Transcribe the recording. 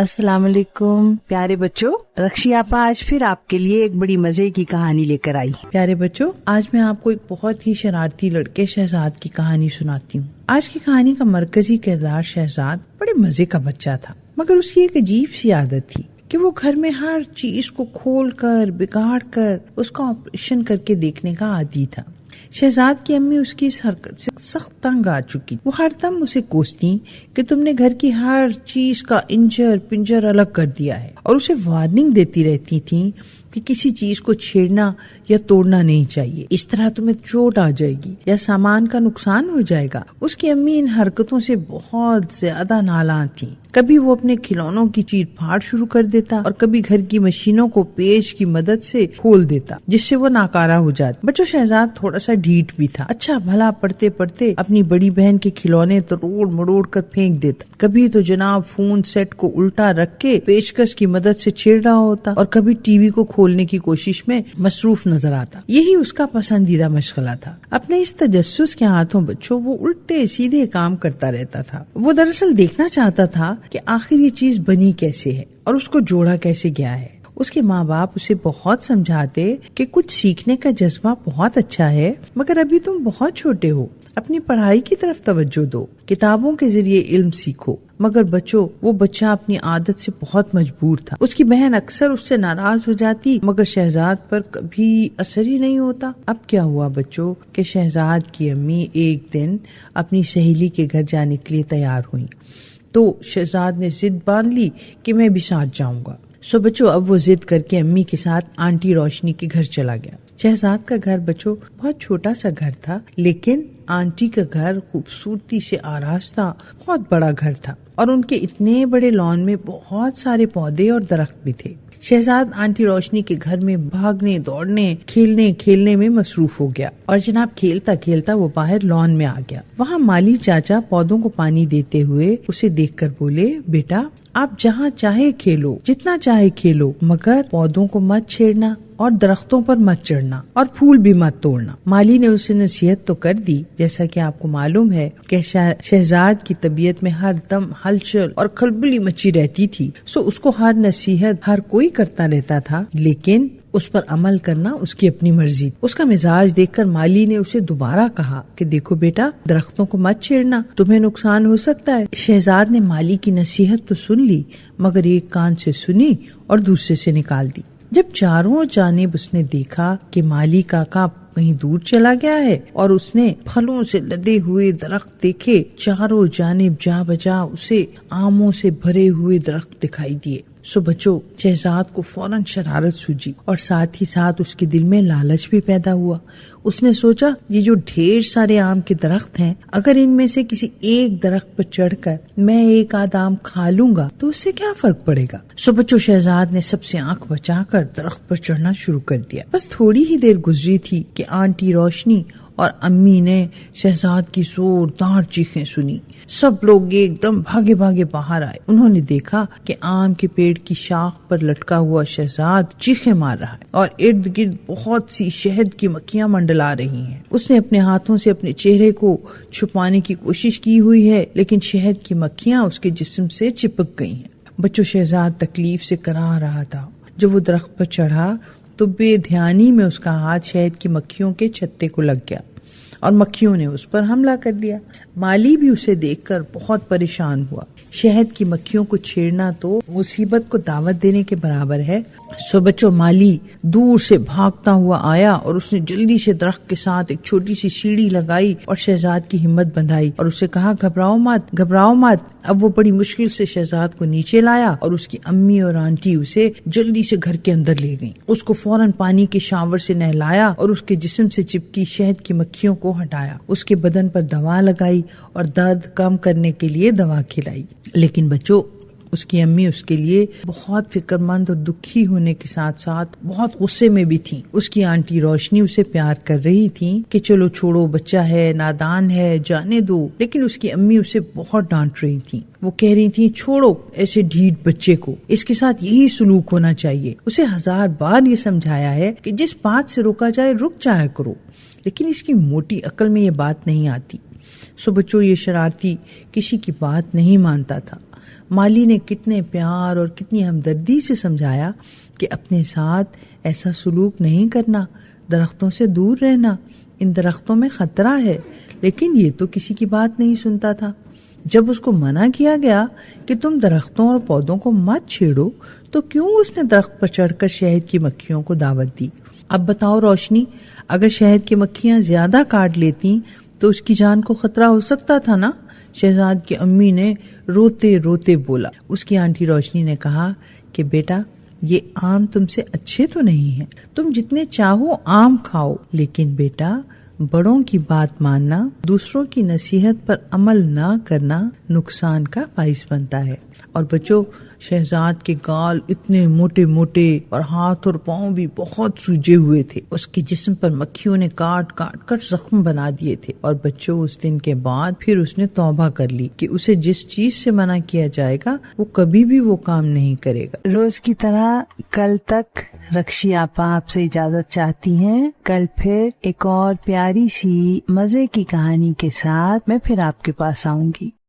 السلام علیکم پیارے بچوں، رکشی آپا آج پھر آپ کے لیے ایک بڑی مزے کی کہانی لے کر آئی۔ پیارے بچوں، آج میں آپ کو ایک بہت ہی شرارتی لڑکے شہزاد کی کہانی سناتی ہوں۔ آج کی کہانی کا مرکزی کردار شہزاد بڑے مزے کا بچہ تھا، مگر اس کی ایک عجیب سی عادت تھی کہ وہ گھر میں ہر چیز کو کھول کر بگاڑ کر اس کا آپریشن کر کے دیکھنے کا عادی تھا۔ شہزاد کی امی اس کی اس حرکت سے سخت تنگ آ چکی۔ وہ ہر دم اسے کوستی کہ تم نے گھر کی ہر چیز کا انجر پنجر الگ کر دیا ہے، اور اسے وارننگ دیتی رہتی تھی کہ کسی چیز کو چھیڑنا یا توڑنا نہیں چاہیے، اس طرح تمہیں چوٹ آ جائے گی یا سامان کا نقصان ہو جائے گا۔ اس کی امی ان حرکتوں سے بہت زیادہ نالاں تھی۔ کبھی وہ اپنے کھلونوں کی چیر پھاڑ شروع کر دیتا اور کبھی گھر کی مشینوں کو پیچ کی مدد سے کھول دیتا، جس سے وہ ناکارہ ہو جاتا۔ بچوں، شہزاد تھوڑا سا ڈھیٹ بھی تھا۔ اچھا بھلا پڑھتے پڑھتے اپنی بڑی بہن کے کھلونے توڑ مڑوڑ کر پھینک دیتا، کبھی تو جناب فون سیٹ کو الٹا رکھ کے پیچکس کی مدد سے چھیڑ رہا ہوتا، اور کبھی ٹی وی کو کھولنے کی کوشش میں مصروف نظر آتا۔ یہی اس کا پسندیدہ مشغلہ تھا۔ اپنے اس تجسس کے ہاتھوں بچوں وہ الٹے سیدھے کام کرتا رہتا تھا۔ وہ دراصل دیکھنا چاہتا تھا کہ آخر یہ چیز بنی کیسے ہے اور اس کو جوڑا کیسے گیا ہے۔ اس کے ماں باپ اسے بہت سمجھاتے کہ کچھ سیکھنے کا جذبہ بہت اچھا ہے، مگر ابھی تم بہت چھوٹے ہو، اپنی پڑھائی کی طرف توجہ دو، کتابوں کے ذریعے علم سیکھو۔ مگر بچوں، وہ بچہ اپنی عادت سے بہت مجبور تھا۔ اس کی بہن اکثر اس سے ناراض ہو جاتی، مگر شہزاد پر کبھی اثر ہی نہیں ہوتا۔ اب کیا ہوا بچوں کہ شہزاد کی امی ایک دن اپنی سہیلی کے گھر جانے کے لیے تیار ہوئی، تو شہزاد نے ضد باندھ لی کہ میں بھی ساتھ جاؤں گا۔ سو بچوں، اب وہ ضد کر کے امی کے ساتھ آنٹی روشنی کے گھر چلا گیا۔ شہزاد کا گھر بچوں بہت چھوٹا سا گھر تھا، لیکن آنٹی کا گھر خوبصورتی سے آراستہ بہت بڑا گھر تھا، اور ان کے اتنے بڑے لان میں بہت سارے پودے اور درخت بھی تھے۔ شہزاد آنٹی روشنی کے گھر میں بھاگنے دوڑنے کھیلنے میں مصروف ہو گیا، اور جناب کھیلتا کھیلتا وہ باہر لان میں آ گیا۔ وہاں مالی چاچا پودوں کو پانی دیتے ہوئے اسے دیکھ کر بولے، بیٹا آپ جہاں چاہے کھیلو، جتنا چاہے کھیلو، مگر پودوں کو مت چھیڑنا اور درختوں پر مت چڑھنا اور پھول بھی مت توڑنا۔ مالی نے اسے نصیحت تو کر دی، جیسا کہ آپ کو معلوم ہے کہ شہزاد کی طبیعت میں ہر دم ہلچل اور کھلبلی مچی رہتی تھی، سو اس کو ہر نصیحت ہر کوئی کرتا رہتا تھا، لیکن اس پر عمل کرنا اس کی اپنی مرضی۔ اس کا مزاج دیکھ کر مالی نے اسے دوبارہ کہا کہ دیکھو بیٹا، درختوں کو مت چھیڑنا، تمہیں نقصان ہو سکتا ہے۔ شہزاد نے مالی کی نصیحت تو سن لی، مگر ایک کان سے سنی اور دوسرے سے نکال دی۔ جب چاروں جانب اس نے دیکھا کہ مالی کاکا کہیں دور چلا گیا ہے، اور اس نے پھلوں سے لدے ہوئے درخت دیکھے، چاروں جانب جا بجا اسے آموں سے بھرے ہوئے درخت دکھائی دیے۔ سو بچوں، شہزاد کو فوراً شرارت سوجی، اور ساتھ ہی ساتھ اس کے دل میں لالچ بھی پیدا ہوا۔ اس نے سوچا، یہ جو ڈھیر سارے آم کے درخت ہیں، اگر ان میں سے کسی ایک درخت پر چڑھ کر میں ایک آدھ آم کھا لوں گا تو اس سے کیا فرق پڑے گا۔ سو بچوں، شہزاد نے سب سے آنکھ بچا کر درخت پر چڑھنا شروع کر دیا۔ بس تھوڑی ہی دیر گزری تھی کہ آنٹی روشنی اور امی نے شہزاد کی زوردار چیخیں سنی۔ سب لوگ ایک دم بھاگے بھاگے باہر آئے۔ انہوں نے دیکھا کہ آم کے پیڑ کی شاخ پر لٹکا ہوا شہزاد چیخیں مار رہا ہے، اور ارد گرد بہت سی شہد کی مکھیاں منڈلا رہی ہیں۔ اس نے اپنے ہاتھوں سے اپنے چہرے کو چھپانے کی کوشش کی ہوئی ہے، لیکن شہد کی مکھیاں اس کے جسم سے چپک گئی ہیں۔ بچوں، شہزاد تکلیف سے کرا رہا تھا۔ جب وہ درخت پر چڑھا تو بے دھیانی میں اس کا ہاتھ شہد کی مکھیوں کے چھتے کو لگ گیا، اور مکھیوں نے اس پر حملہ کر دیا۔ مالی بھی اسے دیکھ کر بہت پریشان ہوا۔ شہد کی مکھیوں کو چھیڑنا تو مصیبت کو دعوت دینے کے برابر ہے۔ سو بچوں، مالی دور سے بھاگتا ہوا آیا، اور اس نے جلدی سے درخت کے ساتھ ایک چھوٹی سی سیڑھی لگائی اور شہزاد کی ہمت بندھائی، اور اسے کہا، گھبراؤ مت۔ اب وہ بڑی مشکل سے شہزاد کو نیچے لایا، اور اس کی امی اور آنٹی اسے جلدی سے گھر کے اندر لے گئیں۔ اس کو فوراً پانی کے شاور سے نہلایا، اور اس کے جسم سے چپکی شہد کی مکھیوں کو ہٹایا۔ اس کے بدن پر دوا لگائی اور درد کم کرنے کے لیے دوا کھلائی۔ لیکن بچوں، اس کی امی اس کے لیے بہت فکر مند اور دکھی ہونے کے ساتھ ساتھ بہت غصے میں بھی تھی۔ اس کی آنٹی روشنی اسے پیار کر رہی تھی کہ چلو چھوڑو، بچہ ہے، نادان ہے، جانے دو، لیکن اس کی امی اسے بہت ڈانٹ رہی تھی۔ وہ کہہ رہی تھی، چھوڑو ایسے ڈھیٹ بچے کو، اس کے ساتھ یہی سلوک ہونا چاہیے۔ اسے 1000 بار یہ سمجھایا ہے کہ جس بات سے روکا جائے رک جایا کرو، لیکن اس کی موٹی عقل میں یہ بات نہیں آتی۔ سو بچوں، یہ شرارتی کسی کی بات نہیں مانتا تھا، مالی نے کتنے پیار اور کتنی ہمدردی سے سمجھایا کہ اپنے ساتھ ایسا سلوک نہیں کرنا، درختوں سے دور رہنا، ان درختوں میں خطرہ ہے، لیکن یہ تو کسی کی بات نہیں سنتا تھا۔ جب اس کو منع کیا گیا کہ تم درختوں اور پودوں کو مت چھیڑو، تو کیوں اس نے درخت پر چڑھ کر شہد کی مکھیوں کو دعوت دی؟ اب بتاؤ روشنی، اگر شہد کی مکھیاں زیادہ کاٹ لیتی تو اس کی جان کو خطرہ ہو سکتا تھا نا؟ شہزاد کی امی نے روتے روتے بولا۔ اس کی آنٹی روشنی نے کہا کہ بیٹا، یہ آم تم سے اچھے تو نہیں ہیں، تم جتنے چاہو آم کھاؤ، لیکن بیٹا بڑوں کی بات ماننا، دوسروں کی نصیحت پر عمل نہ کرنا نقصان کا باعث بنتا ہے۔ اور بچوں، شہزاد کے گال اتنے موٹے موٹے اور ہاتھ اور پاؤں بھی بہت سوجے ہوئے تھے، اس کے جسم پر مکھیوں نے کاٹ کاٹ کر زخم بنا دیے تھے۔ اور بچوں، اس دن کے بعد پھر اس نے توبہ کر لی کہ اسے جس چیز سے منع کیا جائے گا وہ کبھی بھی وہ کام نہیں کرے گا۔ روز کی طرح کل تک رکشی آپا آپ سے اجازت چاہتی ہیں۔ کل پھر ایک اور پیاری سی مزے کی کہانی کے ساتھ میں پھر آپ کے پاس آؤں گی۔